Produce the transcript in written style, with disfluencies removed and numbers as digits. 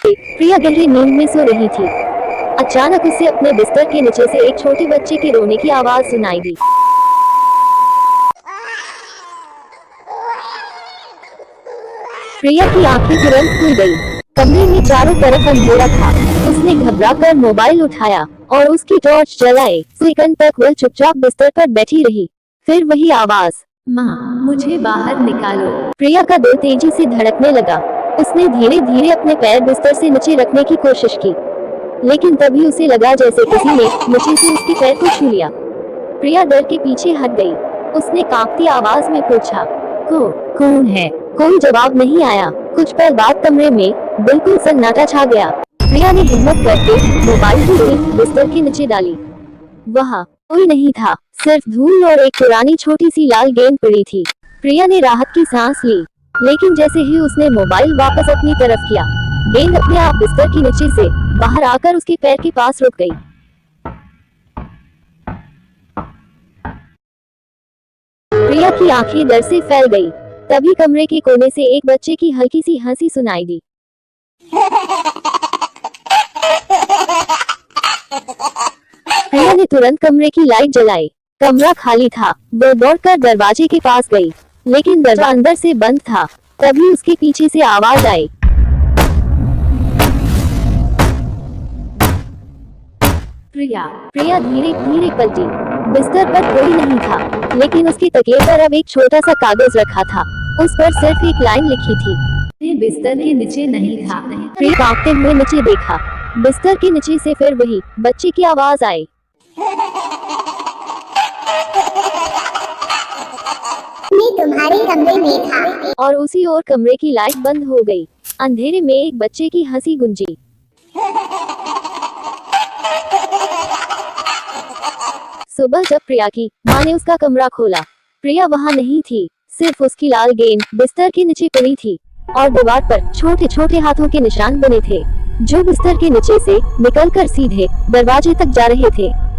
नीचे प्रिया गहरी नींद में सो रही थी। अचानक उसे अपने बिस्तर के नीचे से एक छोटे बच्चे के रोने की आवाज सुनाई दी। प्रिया की आंखें तुरंत खुल गई। कमरे में चारों तरफ अंधेरा था। उसने घबराकर मोबाइल उठाया और उसकी टॉर्च जलाई। सेकंड तक वह चुपचाप बिस्तर पर बैठी रही। फिर वही आवाज, माँ मुझे बाहर निकालो। प्रिया का दिल तेजी से धड़कने लगा। उसने धीरे धीरे अपने पैर बिस्तर से नीचे रखने की कोशिश की, लेकिन तभी उसे लगा जैसे किसी ने नीचे से उसके पैर को छू लिया। प्रिया डर के पीछे हट गई। उसने कांपती आवाज में पूछा, कौन है? कोई जवाब नहीं आया। कुछ पल बाद कमरे में बिल्कुल सन्नाटा छा गया। प्रिया ने हिम्मत करके मोबाइल की स्विच बिस्तर के नीचे डाली। वहाँ कोई नहीं था, सिर्फ धूल और एक पुरानी छोटी सी लाल गेंद पड़ी थी। प्रिया ने राहत की सांस ली, लेकिन जैसे ही उसने मोबाइल वापस अपनी तरफ किया, गेंद अपने आप बिस्तर के नीचे से बाहर आकर उसके पैर के पास रुक गई। प्रिया की आंखें डर से फैल गई। तभी कमरे के कोने से एक बच्चे की हल्की सी हंसी सुनाई दी। प्रिया ने तुरंत कमरे की लाइट जलाई। कमरा खाली था। वह दौड़कर दरवाजे के पास गई, लेकिन दरवाजा अंदर से बंद था। तभी उसके पीछे से आवाज आई। प्रिया धीरे धीरे पलटी। बिस्तर पर कोई नहीं था, लेकिन उसके तकिए पर अब एक छोटा सा कागज रखा था। उस पर सिर्फ एक लाइन लिखी थी, मैं बिस्तर के नीचे नहीं था। प्रिया कांपते हुए नीचे देखा। बिस्तर के नीचे से फिर वही बच्चे की आवाज आई। मैं तुम्हारे कमरे में था। और उसी ओर कमरे की लाइट बंद हो गई। अंधेरे में एक बच्चे की हंसी गूंजी। सुबह जब प्रिया की माँ ने उसका कमरा खोला, प्रिया वहाँ नहीं थी। सिर्फ उसकी लाल गेंद बिस्तर के नीचे पड़ी थी और दीवार पर छोटे छोटे हाथों के निशान बने थे, जो बिस्तर के नीचे से निकलकर सीधे दरवाजे तक जा रहे थे।